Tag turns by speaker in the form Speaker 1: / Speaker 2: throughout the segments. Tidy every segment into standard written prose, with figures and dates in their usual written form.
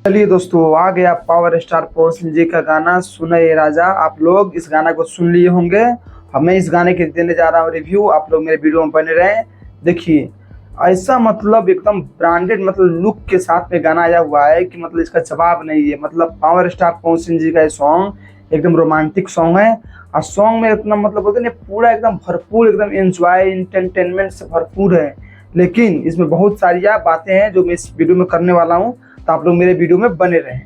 Speaker 1: चलिए दोस्तों, आ गया पावर स्टार पवन सिंह जी का गाना सुना ये राजा। आप लोग इस गाना को सुन लिए होंगे। मैं इस गाने के देने जा रहा हूँ रिव्यू। आप लोग मेरे वीडियो में बने रहें। देखिए, ऐसा मतलब एकदम ब्रांडेड मतलब लुक के साथ में गाना आया हुआ है कि मतलब इसका जवाब नहीं है। मतलब पावर स्टार पवन सिंह जी का ये सॉन्ग एकदम रोमांटिक सॉन्ग है। और सॉन्ग में इतना मतलब बोलते हैं पूरा एकदम भरपूर, एकदम एंजॉय इंटरटेनमेंट से भरपूर है। लेकिन इसमें बहुत सारी बातें हैं जो मैं इस वीडियो में करने वाला हूँ, तो आप लोग मेरे वीडियो में बने रहें।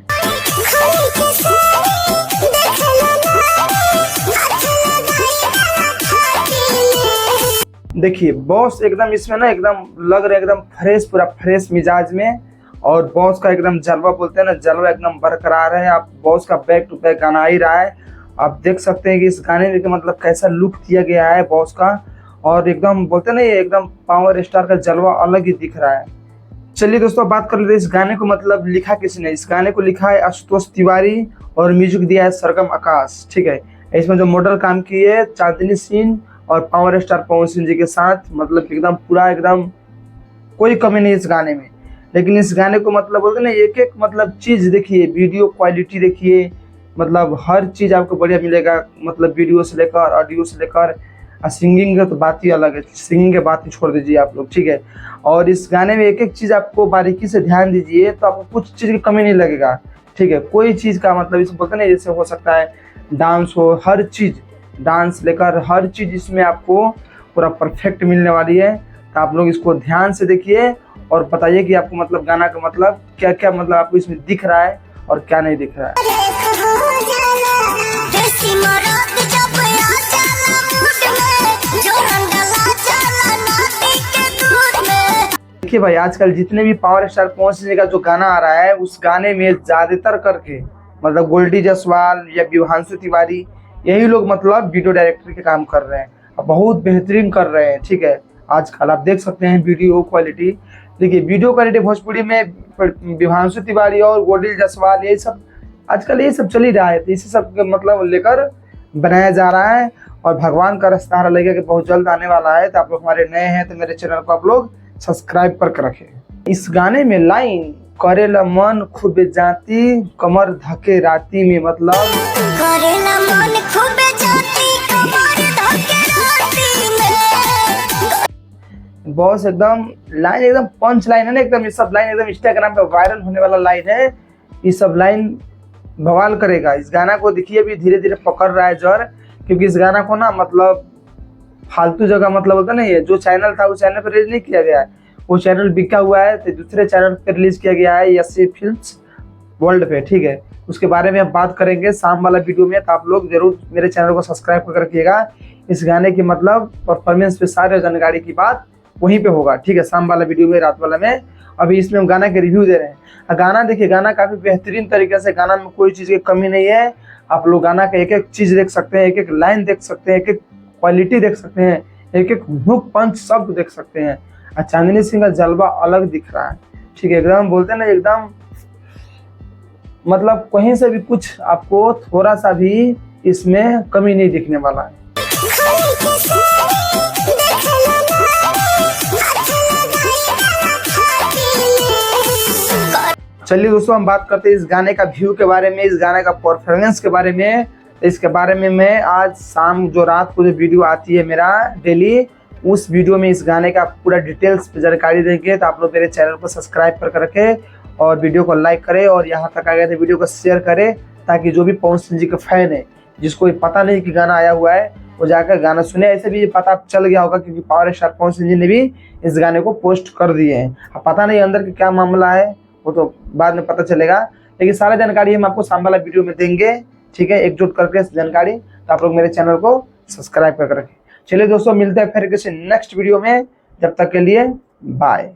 Speaker 1: देखिए बॉस एकदम इसमें ना एकदम लग रहा है एकदम फ्रेश, पूरा फ्रेश मिजाज में। और बॉस का एकदम जलवा बोलते हैं ना, जलवा एकदम बरकरार है। आप बॉस का बैक टू बैक गाना आ ही रहा है। आप देख सकते हैं कि इस गाने में मतलब कैसा लुक दिया गया है बॉस का। और एकदम बोलते हैं ना, ये एकदम पावर स्टार का जलवा अलग ही दिख रहा है। चलिए दोस्तों, बात कर लेते हैं इस गाने को मतलब लिखा किसने। इस गाने को लिखा है आशुतोष तिवारी और म्यूजिक दिया है सरगम आकाश। ठीक है, इसमें जो मॉडल काम किए है चांदनी सिंह और पावर स्टार पवन सिंह जी के साथ। मतलब एकदम पूरा एकदम कोई कमी नहीं इस गाने में। लेकिन इस गाने को मतलब बोलते ना, एक एक मतलब चीज देखिए, वीडियो क्वालिटी देखिए, मतलब हर चीज आपको बढ़िया मिलेगा। मतलब वीडियो से लेकर ऑडियो से लेकर सिंगिंग का तो बात ही अलग है। सिंगिंग के बात ही छोड़ दीजिए आप लोग, ठीक है। और इस गाने में एक एक चीज आपको बारीकी से ध्यान दीजिए तो आपको कुछ चीज की कमी नहीं लगेगा। ठीक है, कोई चीज का मतलब इसमें बोलते ना, जैसे हो सकता है डांस हो, हर चीज डांस लेकर हर चीज इसमें आपको पूरा परफेक्ट मिलने वाली है। तो आप लोग इसको ध्यान से देखिए और बताइए कि आपको मतलब गाना का मतलब क्या क्या मतलब आपको इसमें दिख रहा है और क्या नहीं दिख रहा है। देखिए भाई, आजकल जितने भी पावर स्टार पवन सिंह का जो गाना आ रहा है, उस गाने में ज्यादातर करके मतलब गोल्डी जायसवाल या विभांशु तिवारी, यही लोग मतलब वीडियो डायरेक्टर के काम कर रहे हैं। बहुत बेहतरीन कर रहे हैं। ठीक है, आजकल आप देख सकते हैं वीडियो क्वालिटी। देखिए वीडियो क्वालिटी भोजपुरी में विभांशु तिवारी और गोल्डी जायसवाल, ये सब आजकल ये सब चल ही रहा है। तो इसी सब मतलब लेकर बनाया जा रहा है। और भगवान का सहारा लेके कि बहुत जल्द आने वाला है। तो आप लोग हमारे नए हैं तो मेरे चैनल को आप लोग सब्सक्राइब करके रखें। इस गाने में लाइन करेला मन खूबे जाती कमर धके राती में, मतलब करेला मन खूबे जाती कमर धके राती में। बॉस एकदम लाइन एकदम पंच लाइन है ना, एकदम ये सब लाइन एकदम इंस्टाग्राम पे वायरल होने वाला लाइन है। ये सब लाइन बवाल करेगा। इस गाना को देखिए अभी धीरे धीरे पकड़ रहा है जर, क्योंकि इस गाना को ना मतलब फालतू जगह मतलब होता नहीं है, जो चैनल था उस चैनल पर रिलीज नहीं किया गया है। वो चैनल बिका हुआ है तो दूसरे चैनल पर रिलीज किया गया है, यसी फिल्म्स वर्ल्ड पे। ठीक है, उसके बारे में हम बात करेंगे शाम वाला वीडियो में। तो आप लोग जरूर मेरे चैनल को सब्सक्राइब कर रखिएगा। इस गाने की मतलब परफॉर्मेंस पे सारे जानकारी की बात वहीं पे होगा। ठीक है, शाम वाला वीडियो में, रात वाला में। अभी इसमें हम गाना के रिव्यू दे रहे हैं। गाना देखिए, गाना काफी बेहतरीन तरीके से, गाना में कोई चीज की कमी नहीं है। आप लोग गाना का एक एक चीज देख सकते हैं, एक एक लाइन देख सकते हैं, एक एक क्वालिटी देख सकते हैं, एक एक हुक पंच शब्द देख सकते हैं। और चांदनी सिंह का जलवा अलग दिख रहा है। ठीक है, एकदम बोलते हैं ना, एकदम मतलब कहीं से भी कुछ आपको थोड़ा सा भी इसमें कमी नहीं दिखने वाला है। चलिए दोस्तों, हम बात करते हैं इस गाने का व्यू के बारे में, इस गाने का परफॉर्मेंस के बारे में। इसके बारे में मैं आज शाम जो रात को जो वीडियो आती है मेरा डेली, उस वीडियो में इस गाने का पूरा डिटेल्स पे जानकारी देंगे। तो आप लोग मेरे चैनल को सब्सक्राइब कर रखें और वीडियो को लाइक करें, और यहाँ तक आ गए तो वीडियो को शेयर करें, ताकि जो भी पवन सिंह जी के फैन है, जिसको पता नहीं कि गाना आया हुआ है, वो जाकर गाना सुने। ऐसे भी पता चल गया होगा क्योंकि पावर स्टार पवन सिंह जी ने भी इस गाने को पोस्ट कर दिए हैं। अब पता नहीं अंदर के क्या मामला है, वो तो बाद में पता चलेगा। लेकिन सारा जानकारी हम आपको सामने वाला वीडियो में देंगे। ठीक है, एकजुट करके जानकारी। तो आप लोग मेरे चैनल को सब्सक्राइब करके रखें। चलिए दोस्तों, मिलते हैं फिर किसी नेक्स्ट वीडियो में। जब तक के लिए बाय।